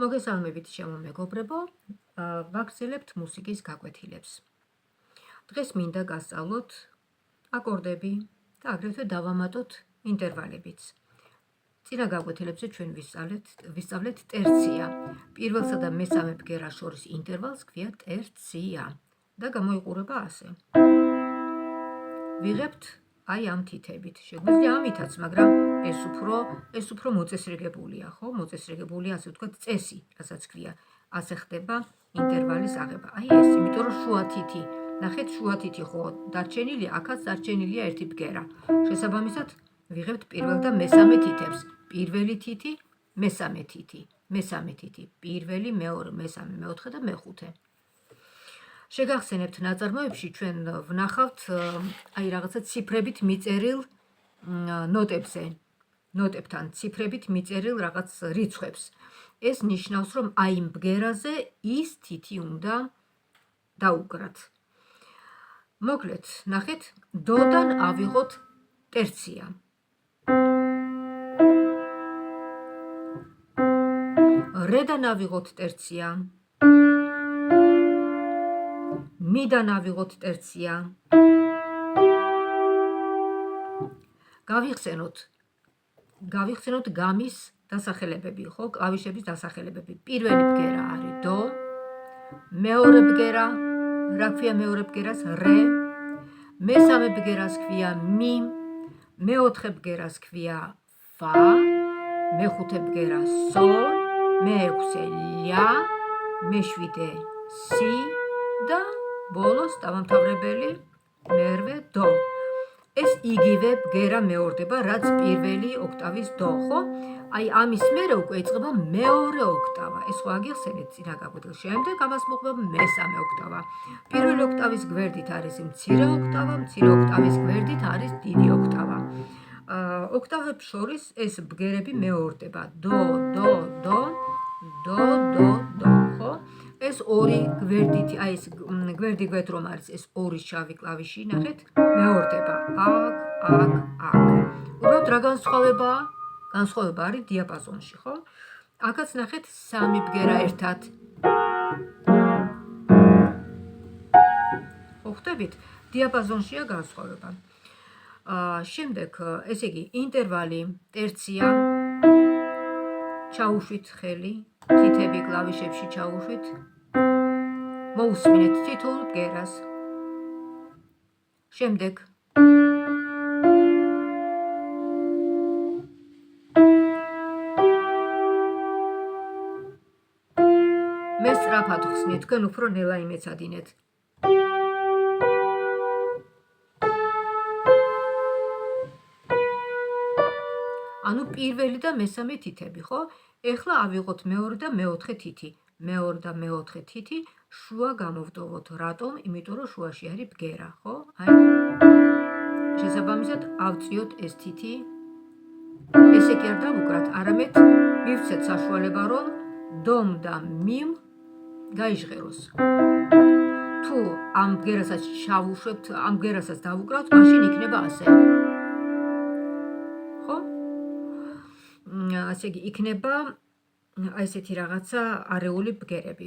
მოგესალმებით შემომეგობრებო, ვაგრძელებთ მუსიკის გაკვეთილებს. დღეს მინდა გასწავლოთ აკორდები და აგრეთვე დავამატოთ ინტერვალებიც. წინა გაკვეთილებზე ჩვენ ვისწავლეთ ტერცია. პირველსა და მესამე ბგერას შორის ინტერვალს ქვია ტერცია და გამოიყურება ასე. ვიღებთ აი ამ თითებით. შეგვიძლია ამითაც, მაგრამ ეს უფრო მოწესრიგებულია, ხო? მოწესრიგებულია, ასე ვთქვათ, წესი, რასაც ქვია. ასე ხდება ინტერვალის აღება. აი ეს, იმიტომ რომ შუა თითი, ნახეთ, შუა თითი ხო დარჩენილია, აქაც დარჩენილია ერთი ბგერა. შესაბამისად, ვიღებთ პირველ და მესამე თითებს. პირველი თითი, მესამე თითი, მესამე თითი, პირველი, მეორე, მესამე, მეოთხე და მეხუთე. შეგახსენებთ ნაწარმოებში ჩვენ ვნახავთ აი რაღაცა ციფრებით მიწერილ ნოტებზე, ნოტებთან ციფრებით მიწერილ რაღაც რიცხვებს. ეს ნიშნავს, რომ აი იმ ბგერაზე ის თითი უნდა დაუგრათ. მოკლედ, ნახეთ, დოდან ავიღოთ ტერცია. რედან ავიღოთ ტერცია. მიდან ავიღოთ ტერცია. გავიხსენოთ გამის დასახელებები, ხო? კლავიშების დასახელებები. პირველი ბგერა არის დო, მეორე ბგერა, რა ქვია მეორე ბგერას? რე, მესამე ბგერას ქვია მი, მეოთხე ბგერას ქვია ფა, მეხუთე ბგერა სოლ, მეექვსე ლა, მეშვიდე სი და ბოლოს დამამთავრებელი მერვე დო. ეს იგივე ბგერა მეორდება, რაც პირველი ოქტავის დო, ხო? აი ამის მერე უკვე იწყება მეორე ოქტავა. ეს ხო აგიხსენეთ წინა გაკვეთილში. შემდეგ ამას მოყვება მესამე ოქტავა. პირველი ოქტავის გვერდით არის მცირე ოქტავა, მცირე ოქტავის გვერდით არის დიდი ოქტავა. ოქტავებს შორის ეს ბგერები მეორდება. დო, დო, დო, დო, დო, დო, ხო? ეს ორი გვერდით, აი ეს გვერდი რომ არის, ეს ორი შავი კლავიში, ნახეთ, მეორდება. აქ. უბრალოდ რა განსხვავებაა? განსხვავება არის დიაპაზონში, ხო? აქაც ნახეთ, სამი ბგერა ერთად. ხო ხვდებით? დიაპაზონშია განსხვავება. შემდეგ, ესე იგი, ინტერვალი, ტერცია, ჩაუშვით ხელი, თითები კლავიშებში ჩაუშვით. მოусმინეთ თითოეულ ბგერას. შემდეგ მე სწრაფად ხსნით, თქვენ უფრო ნელა იმეცადინეთ. ანუ პირველი და მესამე თითები, ხო? ეხლა ავიღოთ მეორე და მეოთხე თითი. მეორე და მეოთხე თითი შუა გამოვტოვოთ. რატომ? იმიტომ რომ შუაში არის ბგერა, ხო? აი. შესაბამისად ავწიოთ ეს თითი. ესე კი არ დავუკრათ, არამედ მივცეთ საშუალება, რომ დომ და მიმ გაიჟღეროს. თუ ამ ბგერასაც ჩავუშვებთ, ამ ბგერასაც დავუკრავთ, მაშინ იქნება ასე. ხო? ასე იგი იქნება აი ესეთი რაღაცა არეული ბგერები.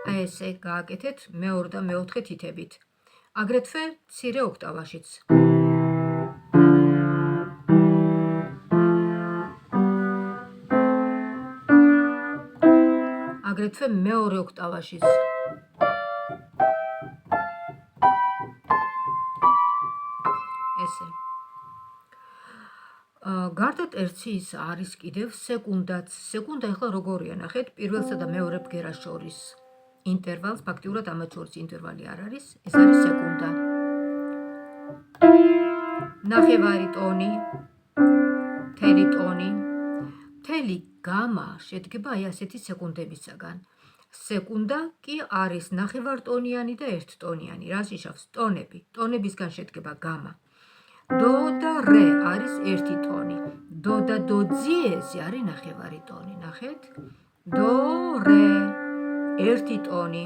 აი ესე გააკეთეთ მეორე და მეოთხე თითებით. აგრეთვე მცირე ოქტავაშიც. აგრეთვე მეორე ოქტავაშიც. ესე. გარდა ტერციის არის კიდევ სეკუნდაც. სეკუნდა ეხლა როგორია, ნახეთ, პირველსა და მეორე ბგერას შორის ინტერვალს, ფაქტიურად ამათ შორის ინტერვალი არ არის, ეს არის სეკუნდა. ნახევარი ტონი, მთელი ტონი, მთელი გამა შედგება აი ასეთი სეკუნდებისაგან. სეკუნდა კი არის ნახევარტონიანი და ერთტონიანი. რას ნიშნავს? ტონები. ტონებისგან შედგება გამა. დო და რე არის ერთი ტონი. დო და დო ძიეზი არის ნახევარი ტონი. ნახეთ? დო, რე. 1 ტონი,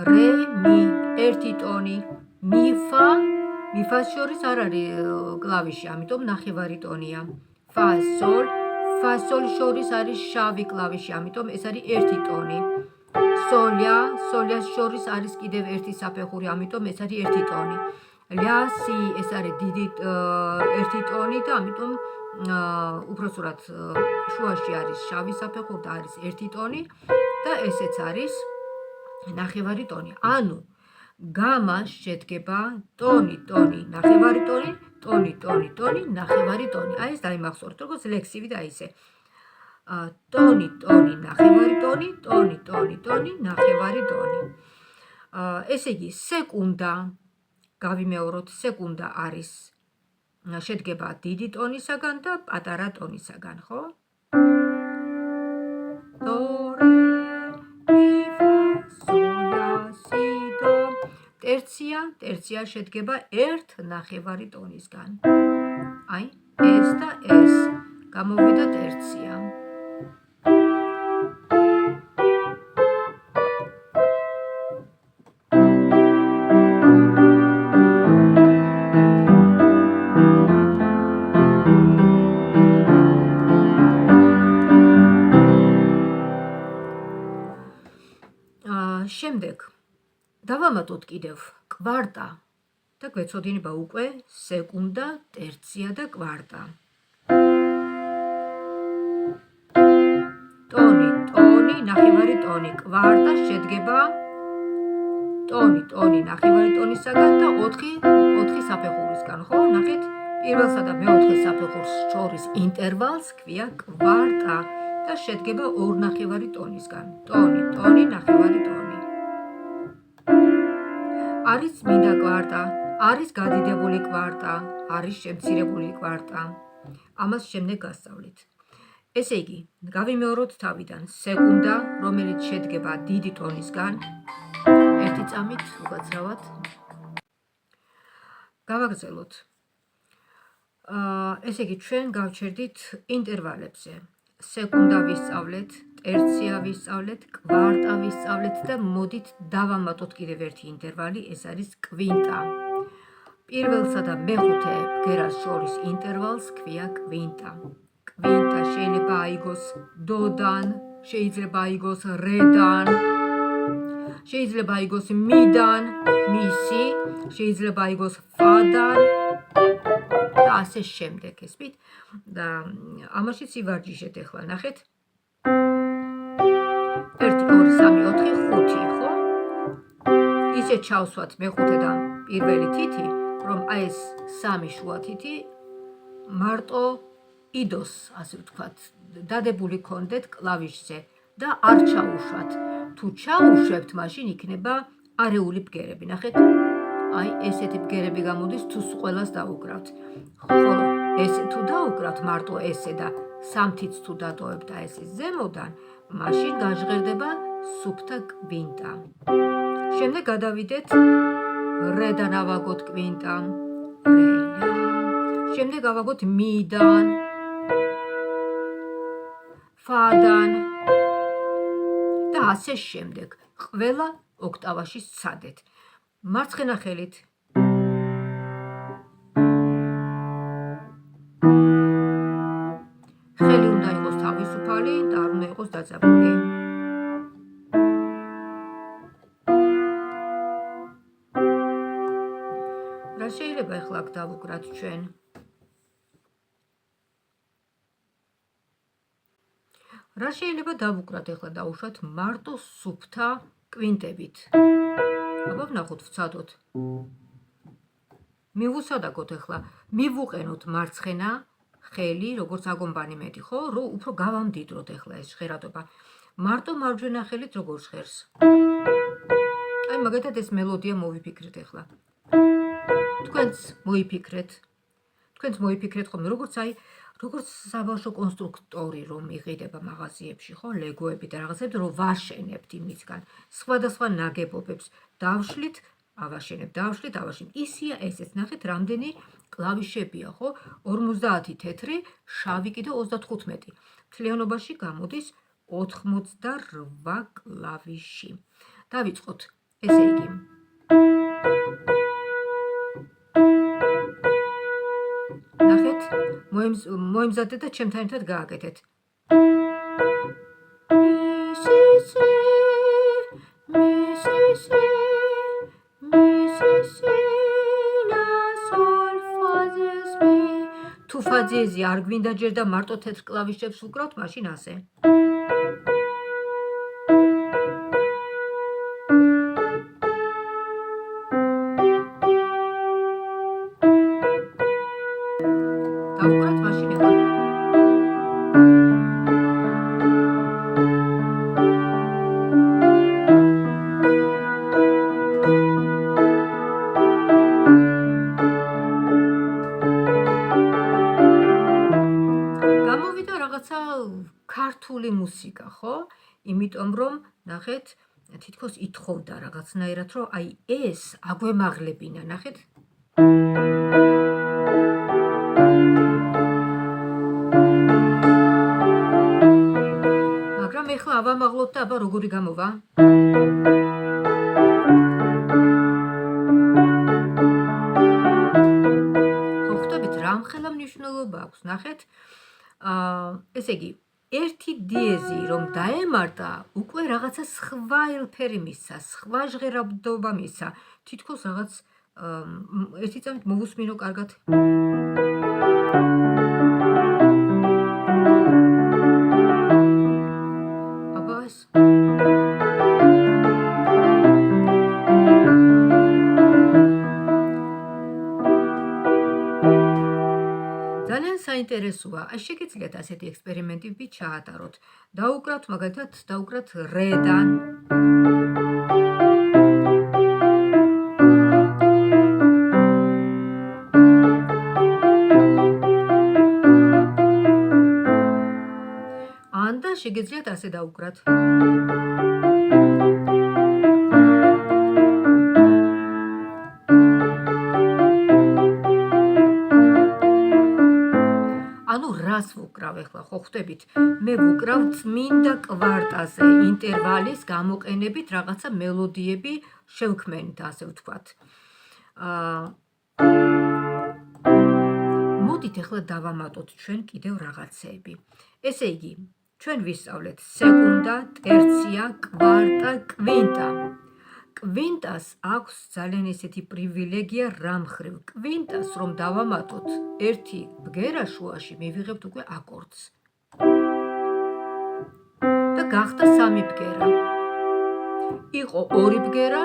რე, მი, 1 ტონი, მი, ფა, მიფას შორის არ არის კლავიში, ამიტომ ნახევარი ტონია. ფა, სოლ, ფა, სოლ შორის არის შავი კლავიში, ამიტომ ეს არის 1 ტონი. სოლია, სოლიას შორის არის კიდევ ერთი საფეხური, ამიტომ ეს არის 1 ტონი. ლა, სი, ეს არის დიდი 1 ტონი და ამიტომ უпроსურად შუაში არის შავი საფეხური და არის 1 ტონი და ესეც არის ნახევარი ტონი. ანუ გამა შედგება ტონი, ტონი, ნახევარი ტონი, ტონი, ტონი, ტონი, ნახევარი ტონი. აი ეს დაიმახსოვრეთ, როგორც ლექსივი და ისე. ტონი, ტონი, ნახევარი ტონი, ტონი, ტონი, ტონი, ნახევარი ტონი. ესე იგი, სეკუნდა, გავიმეოროთ, სეკუნდა არის შედგება დიდი ტონისაგან და პატარა ტონისაგან, ხო? დო, რე, მი, ფა, სოლ, ლა, სი, დო. ტერცია შედგება 1 ნახევარი ტონისგან. აი, ეს და ეს გამოვიდა ტერცია. შემდეგ დავამატოთ კიდევ კვარტა და გვეცოდინება უკვე სეკუნდა, ტერცია და კვარტა. ტონი, ტონი, ნახევარი ტონი, კვარტა შედგება ტონი, ტონი, ნახევარი ტონისაგან და 4 საფეხურისგან, ხო? ნახეთ, პირველსა და მეოთხე საფეხურს შორის ინტერვალს ქვია კვარტა და შედგება 2 ნახევარი ტონისგან. ტონი, ტონი, ნახევარი ტონი. არის მინდა კვარტა, არის გადიდებული კვარტა, არის შემცირებული კვარტა. ამას შემდეგ გასწავლით. ესე იგი, გავიმეოროთ თავიდან. სეკუნდა, რომელიც შედგება დიდი ტონისგან, ერთი წამით უკაცრავად. გავაგრძელოთ. ესე იგი, ჩვენ გავჩერდით ინტერვალებზე. სეკუნდა ვისწავლეთ, ტერცია ვისწავლეთ, კვარტა ვისწავლეთ და მოდით დავამატოთ კიდევ ერთი ინტერვალი, ეს არის კვინტა. პირველსა და მეხუთე ბგერას შორის ინტერვალს ქვია კვინტა. კვინტა შეიძლება აიგოს დოდან, შეიძლება აიგოს რედან, შეიძლება აიგოს მიდან, მისი, შეიძლება აიგოს ფადან და ასე შემდეგ, ესმით? და ამაშიც ივარჯიშეთ ახლა, ნახეთ. 1, 2, 3, 4, 5, ხო? ისე ჩავსვათ მეხუთედან პირველი თითი, რომ აი ეს 3 შუა თითი მარტო იდოს, ასე ვთქვათ, დადებული გქონდეთ კლავიშზე და არ ჩაუშვათ. თუ ჩაუშვებთ, მაშინ იქნება არეული ბგერები. ნახეთ, აი ესეთი ბგერები გამოდის, თუ ყველას დაუკრავთ. ხოლო ესე თუ დაუკრავთ მარტო ესე და 3 თითს თუ დატოვებთ და ეს ზემოდან, მაშინ გაჟღერდება სუფთა კვინტა. შემდეგ გადავიდეთ რედან ავაგოთ კვინტა, რე, ლა. შემდეგ ავაგოთ მიდან, ფადან და ასე შემდეგ. ყველა ოქტავაში სცადეთ. მარცხენა ხელით ხელი უნდა იყოს თავისუფალი და არ უნდა იყოს დაძაბული. რა შეიძლება ახლა აქ დავუკრათ ჩვენ? რა შეიძლება დავუკრათ ახლა დავუშვათ მარტო სუფთა კვინტებით. აბა ვნახოთ, ვცადოთ. მივუსადაგოთ ახლა, მივუყენოთ მარცხენა ხელი, როგორც აგომბანი მეტი, ხო? რომ უფრო გავამდიდროთ ახლა ეს ჟღერადობა. მარტო მარჯვენა ხელით როგორ ჟღერს? აი მაგათად ეს მელოდია მოვიფიქრეთ ახლა. თქვენც მოიფიქრეთ ხოლმე, როგორც საბავშვო კონსტრუქტორი რომ იყიდება მაღაზიებში, ხო, ლეგოები და რაღაცები, რომ ვაშენებთ იმისგან სხვადასხვა ნაგებობებს, დავშლით, ავაშენებთ. ისია ესეც, ნახეთ, რამდენი კლავიშებია, ხო? 50 თეთრი, შავი კიდე 35. მთლიანობაში გამოდის 88 კლავიში. დავიწყოთ. ესე იგი. ნახეთ, მოიმზადეთ და ჩემთან ერთად გააკეთეთ. თუ ფა დიეზი არ გვინდა ჯერ და მარტო თეთრ კლავიშებს ვუკრავთ, მაშინ ასე. დავუკრათ მაშინ ეხლა. გამოვიდა რაღაცა ქართული მუსიკა, ხო? იმიტომ რომ ნახეთ, თითქოს ითხოვდა რაღაცნაირად, რომ აი ეს აგვემაღლებინა, ნახეთ? მაგრამ ეხლა ავამაღლოთ და აბა როგორი გამოვა? ხო, ხვდებით, რა ამხელა მნიშვნელობა აქვს, ნახეთ? ესე იგი, ერთი დიეზი რომ დაემარტა, უკვე რაღაცა სხვა ელფერი მისცა, სხვა ჟღერადობა მისცა. თითქოს რაღაც ერთი წამით მოვუსმინო კარგად. აბა ეს. ძალიან საინტერესოა. შეგიძლიათ ასეთი ექსპერიმენტები ჩაატაროთ. დაუკრავთ მაგალითად, დაუკრავთ რედან. ან და შეგიძლიათ ასე დაუკრათ. ანუ რას ვუკრავ ახლა, ხო ხვდებით? მე ვუკრავ წმინდა კვარტაზე ინტერვალის გამოყენებით რაღაცა მელოდიები შევქმენით, ასე ვთქვათ. მოდით ახლა დავამატოთ ჩვენ კიდევ რაღაცეები. ესე იგი, ჩვენ ვისწავლეთ სეკუნდა, ტერცია, კვარტა, კვინტა. კვინტას აქვს ძალიან ესეთი პრივილეგია რა მხრივ. კვინტას რომ დავამატოთ ერთი ბგერა შუაში, მივიღებთ უკვე აკორდს. და გახდა სამი ბგერა. იყო ორი ბგერა,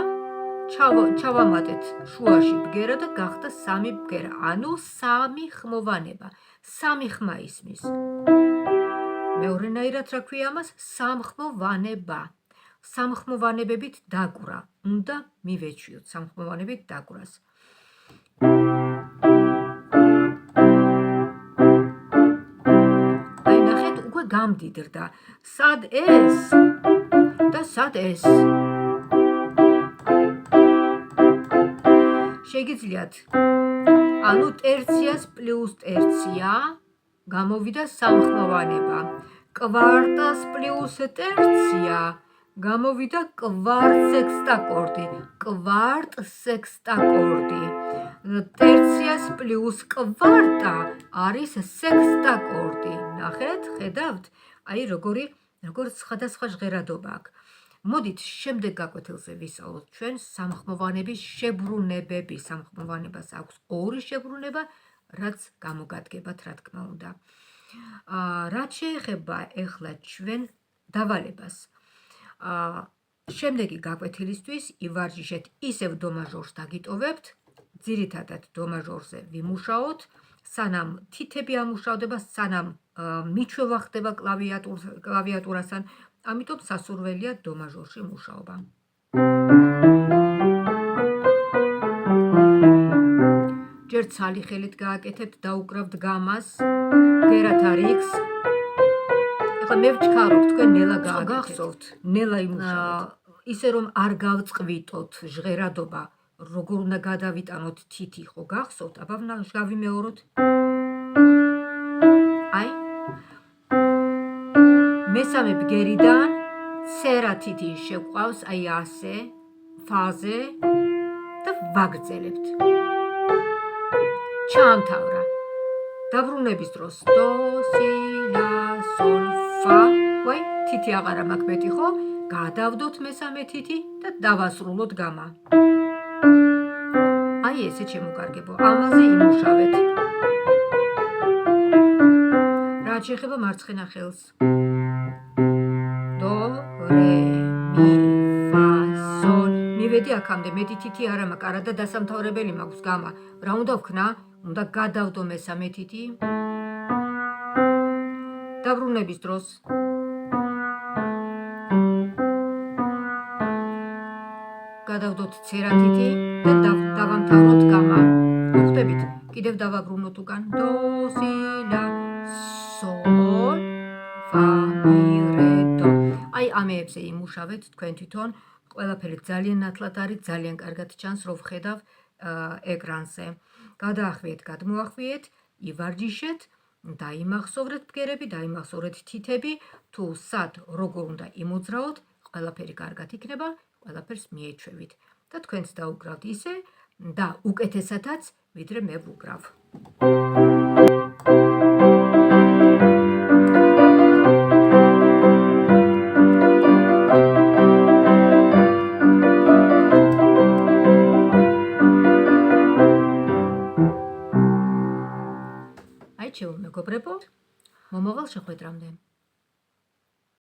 ჩავამატეთ შუაში ბგერა და გახდა სამი ბგერა. ანუ სამი ხმოვანება. სამი ხმა ისმის. მეორენაირად რა ქვია ამას? სამხმოვანება. სამხმოვანებებით დაკვრა. უნდა მივეჩვიოთ სამხმოვანებით დაკვრას. აი ნახეთ, უკვე გამდიდრდა. სად ეს? და სად ეს? შეგიძლიათ, ანუ ტერციას პლუს ტერცია გამოვიდა სამხმოვანება. კვარტას პლუს ტერცია გამოვიდა კვარტსექსტაკორდი. კვარტსექსტაკორდი. ტერციას პლუს კვარტა არის სექსტაკორდი. ნახეთ, ხედავთ? აი როგორ სხვადასხვა ჟღერადობა აქვს. მოდით შემდეგ გაკვეთილზე ვისწავლოთ ჩვენ სამხმოვანების შებრუნებები. სამხმოვანებას აქვს ორი შებრუნება, რაც გამოგადგებათ, რა თქმა უნდა. რაც შეეხება ახლა ჩვენ დავალებას. შემდეგი გაკვეთილისთვის ივარჯიშეთ ისევ დო მაჟორს დაგიტოვებთ, ძირითადად დო მაჟორზე ვიმუშაოთ, სანამ თითები ამუშავდება, სანამ მიჩვევა ხდება კლავიატურასთან, ამიტომ სასურველია დო მაჟორში მუშაობა. ჯერ ცალი ხელით გააკეთებთ, დაუკრავთ გამას, ბგერათ რიგს. ეხლა მე ვჩქარობ, თქვენ ნელა გააგახსოვთ, ნელა იმუშავოთ. ისე რომ არ გავწყვიტოთ ჟღერადობა, როგორ უნდა გადავიტანოთ თითი, ხო გახსოვთ? აბა გავიმეოროთ. აი მე მესამე ბგერიდან წერა თითი შეგვყავს აი ასე ფაზე და ვაგრძელებთ. ჩაამთავრა. დაბრუნების დროს დო, სი, ლა, სოლ, ფა. ვაი, თითი აღარა მაქვს მეტი ხო? გადავდოთ მესამე თითი და დავასრულოთ გამა. აი ესე შემოგარგებო. ამაზე იმუშავეთ. რაც შეეხება მარცხენა ხელს. დო, რე, მი, ფა, სოლ. მივედი აქამდე, მეტი თითი არა მაქვს, არადა დასამთავრებელი მაქვს გამა. რა უნდა ვქნა? უნდა გადავდო მესამე თითი. დაბრუნების დროს გადავდოთ წერა თითი და დავამთავროთ გამა. მოხდებით? კიდევ დავაბრუნოთ უკან. დო, სი, ლა, სოლ, ფა, მი, რე, დო. აი ამეებზე იმუშავეთ თქვენ თვითონ. ყველაფერი ძალიან ნათლად არის, ძალიან კარგად ჩანს, რო ვხედავ ეკრანზე. გადაახვიეთ, გადმოახვიეთ, ივარჯიშეთ, დაიმახსოვრეთ ბგერები, დაიმახსოვრეთ თითები, თუ სად როგორ უნდა იმოძრაოთ, ყველაფერი კარგად იქნება, ყველაფერს მიეჩვევით და თქვენც დაუკრავთ ისე და უკეთესათაც, ვიდრე მე ვუკრავ. აი, ჩემო მეგობრებო, მომავალ შეხვედრამდე.